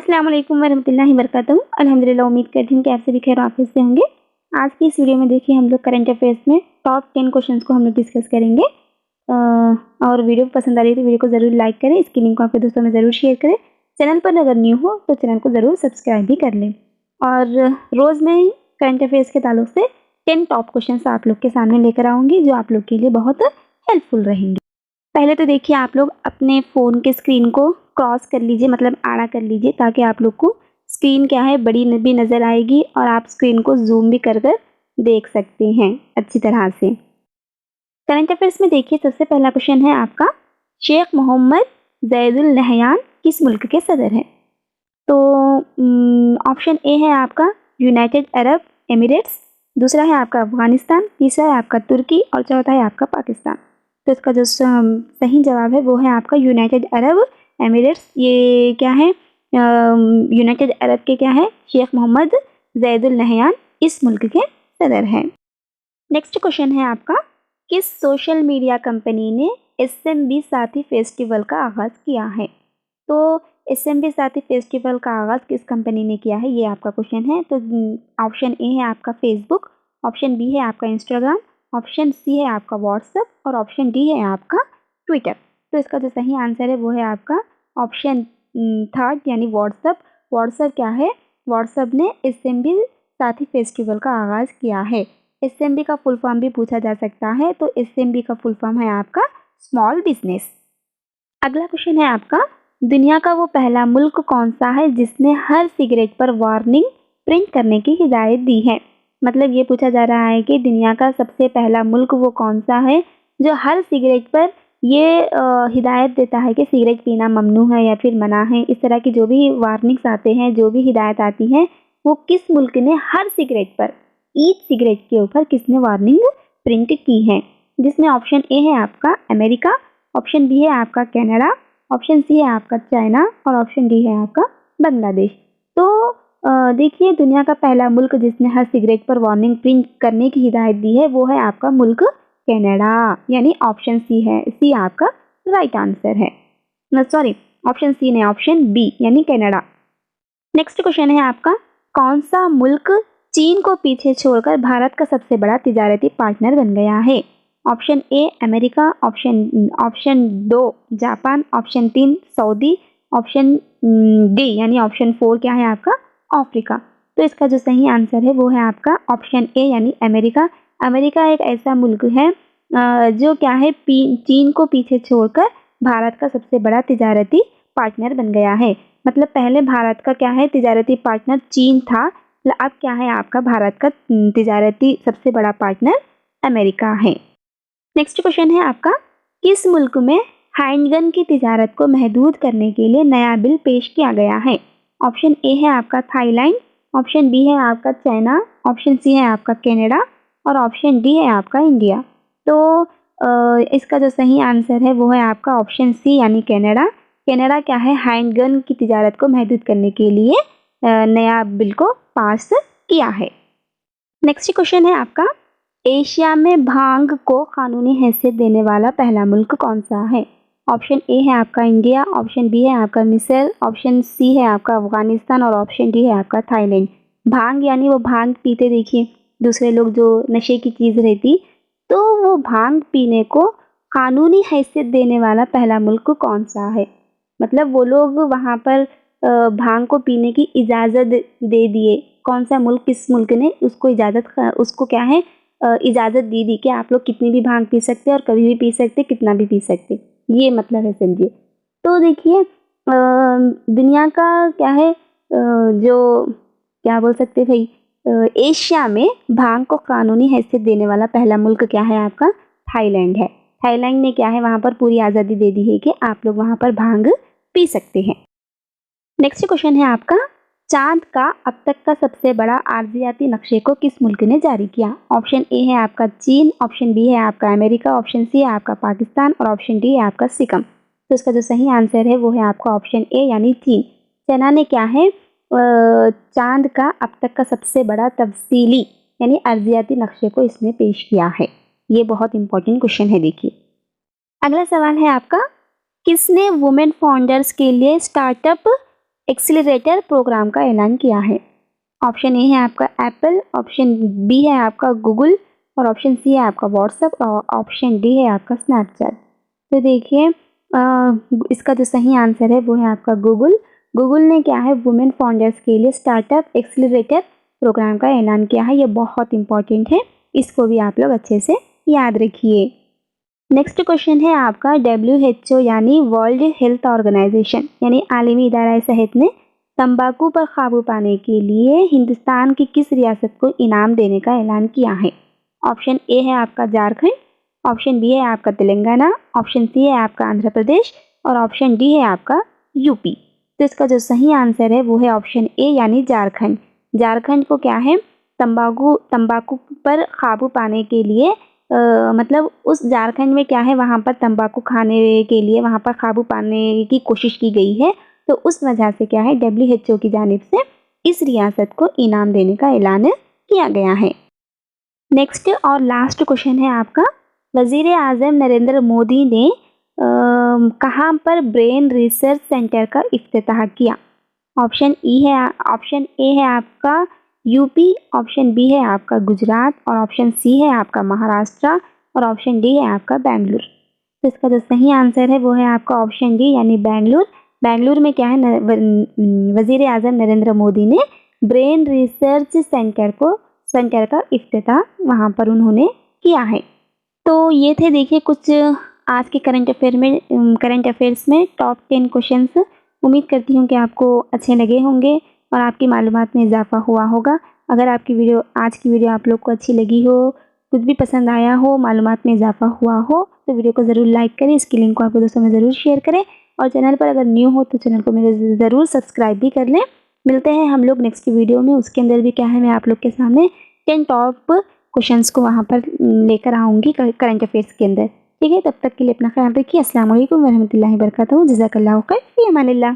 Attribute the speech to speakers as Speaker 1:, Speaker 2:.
Speaker 1: अस्सलाम वालेकुम वरहमतुल्लाहि वबरकातुहू। अल्हम्दुलिल्लाह, उम्मीद करती हूँ कि आप सभी खैर आफियत से होंगे। आज की इस वीडियो में देखिए हम लोग करंट अफेयर्स में टॉप 10 क्वेश्चंस को हम लोग डिस्कस करेंगे। और वीडियो पसंद आ रही है तो वीडियो को ज़रूर लाइक करें, इसकी लिंक को आपके दोस्तों में ज़रूर शेयर करें। चैनल पर अगर न्यू हो तो चैनल को ज़रूर सब्सक्राइब भी कर लें। और रोज़ मैं करंट अफेयर्स के ताल्लुक से 10 टॉप क्वेश्चंस आप लोग के सामने लेकर आऊँगी जो आप लोग के लिए बहुत हेल्पफुल रहेंगे। पहले तो देखिए आप लोग अपने फ़ोन के स्क्रीन को क्रॉस कर लीजिए, मतलब आड़ा कर लीजिए, ताकि आप लोग को स्क्रीन क्या है बड़ी भी नज़र आएगी और आप स्क्रीन को जूम भी कर देख सकते हैं अच्छी तरह से। करंट अफेयर्स में देखिए सबसे पहला क्वेश्चन है आपका, शेख मोहम्मद ज़ैदुल नहयान किस मुल्क के सदर हैं? तो ऑप्शन ए है आपका यूनाइटेड अरब एमिरेट्स, दूसरा है आपका अफगानिस्तान, तीसरा है आपका तुर्की और चौथा है आपका पाकिस्तान। तो इसका जो सही जवाब है वो है आपका यूनाइटेड अरब एमिरेट्स। ये क्या है, यूनाइटेड अरब के क्या है, शेख मोहम्मद ज़ैदुल नहयान इस मुल्क के सदर हैं। नेक्स्ट क्वेश्चन है आपका, किस सोशल मीडिया कंपनी ने SMB साथी फेस्टिवल का आगाज़ किया है? तो SMB साथी फेस्टिवल का आगाज़ किस कंपनी ने किया है, ये आपका क्वेश्चन है। तो ऑप्शन ए है आपका फेसबुक, ऑप्शन बी है आपका इंस्टाग्राम, ऑप्शन सी है आपका व्हाट्सएप और ऑप्शन डी है आपका ट्विटर। तो इसका जो सही आंसर है वो है आपका ऑप्शन थर्ड यानी व्हाट्सएप। व्हाट्सएप क्या है, व्हाट्सएप ने SMB साथी फेस्टिवल का आगाज़ किया है। SMB का फुल फॉर्म भी पूछा जा सकता है, तो SMB का फुल फॉर्म है आपका स्मॉल बिजनेस। अगला क्वेश्चन है आपका, दुनिया का वो पहला मुल्क कौन सा है जिसने हर सिगरेट पर वार्निंग प्रिंट करने की हिदायत दी है? मतलब ये पूछा जा रहा है कि दुनिया का सबसे पहला मुल्क वो कौन सा है जो हर सिगरेट पर ये हिदायत देता है कि सिगरेट पीना ममनू है या फिर मना है। इस तरह की जो भी वार्निंग्स आते हैं, जो भी हिदायत आती हैं, वो किस मुल्क ने हर सिगरेट पर, ईच सिगरेट के ऊपर किसने वार्निंग प्रिंट की है? जिसमें ऑप्शन ए है आपका अमेरिका, ऑप्शन बी है आपका कनाडा, ऑप्शन सी है आपका चाइना और ऑप्शन डी है आपका बांग्लादेश। तो देखिए दुनिया का पहला मुल्क जिसने हर सिगरेट पर वार्निंग प्रिंट करने की हिदायत दी है वो है आपका मुल्क कनाडा, यानी ऑप्शन सी है, सी आपका राइट आंसर है। सॉरी, ऑप्शन सी नहीं, ऑप्शन बी यानी कनाडा। नेक्स्ट क्वेश्चन है आपका, कौन सा मुल्क चीन को पीछे छोड़कर भारत का सबसे बड़ा तिजारती पार्टनर बन गया है? Option A America, option 2 Japan, option 3 Saudi, option D यानी ऑप्शन 4 क्या है आपका अफ्रीका। तो इसका जो सही आंसर है वो है आपका ऑप्शन ए यानी अमेरिका। अमेरिका एक ऐसा मुल्क है जो क्या है चीन को पीछे छोड़कर भारत का सबसे बड़ा तिजारती पार्टनर बन गया है। मतलब पहले भारत का क्या है तिजारती पार्टनर चीन था, अब क्या है आपका भारत का तिजारती सबसे बड़ा पार्टनर अमेरिका है। नेक्स्ट क्वेश्चन है आपका, किस मुल्क में हैंडगन की तिजारत को महदूद करने के लिए नया बिल पेश किया गया है? ऑप्शन ए है आपका थाईलैंड, ऑप्शन बी है आपका चाइना, ऑप्शन सी है आपका कनाडा और ऑप्शन डी है आपका इंडिया। तो इसका जो सही आंसर है वो है आपका ऑप्शन सी यानी कनाडा। कनाडा क्या है हैंडगन की तिजारत को महदूद करने के लिए नया बिल को पास किया है। नेक्स्ट क्वेश्चन है आपका, एशिया में भांग को कानूनी हैसियत देने वाला पहला मुल्क कौन सा है? ऑप्शन ए है आपका इंडिया, ऑप्शन बी है आपका मिस्र, ऑप्शन सी है आपका अफगानिस्तान और ऑप्शन डी है आपका थाईलैंड। भांग यानी वो भांग पीते देखिए दूसरे लोग, जो नशे की चीज़ रहती, तो वो भांग पीने को कानूनी हैसियत देने वाला पहला मुल्क कौन सा है? मतलब वो लोग वहाँ पर भांग को पीने की इजाज़त दे दिए। कौन सा मुल्क, किस मुल्क ने उसको क्या है इजाज़त दी कि आप लोग कितनी भी भांग पी सकते हैं और कभी भी पी सकते, कितना भी पी सकते, ये मतलब है समझिए। तो देखिए दुनिया का क्या है जो क्या बोल सकते भाई, एशिया में भांग को कानूनी हैसियत देने वाला पहला मुल्क क्या है आपका थाईलैंड है। थाईलैंड ने क्या है वहाँ पर पूरी आज़ादी दे दी है कि आप लोग वहाँ पर भांग पी सकते हैं। नेक्स्ट क्वेश्चन है आपका, चांद का अब तक का सबसे बड़ा अर्जियाती नक्शे को किस मुल्क ने जारी किया? ऑप्शन ए है आपका चीन, ऑप्शन बी है आपका अमेरिका, ऑप्शन सी है आपका पाकिस्तान और ऑप्शन डी है आपका सिक्किम। तो इसका जो सही आंसर है वो है आपका ऑप्शन ए यानी चीन। चाइना ने क्या है चांद का अब तक का सबसे बड़ा तफसीली यानी अर्जियाती नक्शे को इसने पेश किया है। ये बहुत इंपॉर्टेंट क्वेश्चन है। देखिए अगला सवाल है आपका, किसने वुमेन फाउंडर्स के लिए स्टार्टअप एक्सीलरेटर प्रोग्राम का ऐलान किया है? ऑप्शन ए है आपका एप्पल, ऑप्शन बी है आपका गूगल और ऑप्शन सी है आपका व्हाट्सएप और ऑप्शन डी है आपका स्नैपचैट। तो देखिए इसका जो सही आंसर है वो है आपका गूगल। गूगल ने क्या है वुमेन फाउंडर्स के लिए स्टार्टअप एक्सीलरेटर प्रोग्राम का ऐलान किया है। ये बहुत इंपॉर्टेंट है, इसको भी आप लोग अच्छे से याद रखिए। नेक्स्ट क्वेश्चन है आपका WHO यानी वर्ल्ड हेल्थ ऑर्गेनाइजेशन यानी आलमी इदारा सेहत ने तंबाकू पर काबू पाने के लिए हिंदुस्तान की किस रियासत को इनाम देने का ऐलान किया है? ऑप्शन ए है आपका झारखंड, ऑप्शन बी है आपका तेलंगाना, ऑप्शन सी है आपका आंध्र प्रदेश और ऑप्शन डी है आपका यूपी। तो इसका जो सही आंसर है वो है ऑप्शन ए यानी झारखंड। झारखंड को क्या है तंबाकू पर काबू पाने के लिए मतलब उस झारखंड में क्या है वहाँ पर तंबाकू खाने के लिए वहाँ पर काबू पाने की कोशिश की गई है। तो उस वजह से क्या है WHO की जानिब से इस रियासत को इनाम देने का ऐलान किया गया है। नेक्स्ट और लास्ट क्वेश्चन है आपका वजीर आज़म नरेंद्र मोदी ने कहाँ पर ब्रेन रिसर्च सेंटर का इफ्तिताह किया? ऑप्शन ए है आपका यूपी, ऑप्शन बी है आपका गुजरात और ऑप्शन सी है आपका महाराष्ट्र और ऑप्शन डी है आपका बेंगलुरु। तो इसका जो सही आंसर है वो है आपका ऑप्शन डी यानी बेंगलुरु। बेंगलुरु में क्या है वजीर आज़म नरेंद्र मोदी ने ब्रेन रिसर्च सेंटर का इफ्तिताह वहाँ पर उन्होंने किया है। तो ये थे देखिए कुछ आज के करंट अफेयर्स में टॉप 10 क्वेश्चंस। उम्मीद करती हूँ कि आपको अच्छे लगे होंगे और आपकी मालूमात में इजाफा हुआ होगा। अगर आपकी आज की वीडियो आप लोग को अच्छी लगी हो, कुछ भी पसंद आया हो, मालूमात में इजाफा हुआ हो तो वीडियो को ज़रूर लाइक करें, इसकी लिंक को आपके दोस्तों में ज़रूर शेयर करें और चैनल पर अगर न्यू हो तो चैनल को मेरे ज़रूर सब्सक्राइब भी कर लें। मिलते हैं हम लोग नेक्स्ट वीडियो में, उसके अंदर भी क्या है मैं आप लोग के सामने 10 टॉप क्वेश्चंस को वहाँ पर लेकर आऊँगी करंट अफेयर्स के अंदर। ठीक है, तब तक के लिए अपना ख्याल रखिए। अस्सलाम वालेकुम वरहमतुल्लाहि वबरकातुहू। जज़ाकल्लाहु खैर, फ़ी अमानिल्लाह।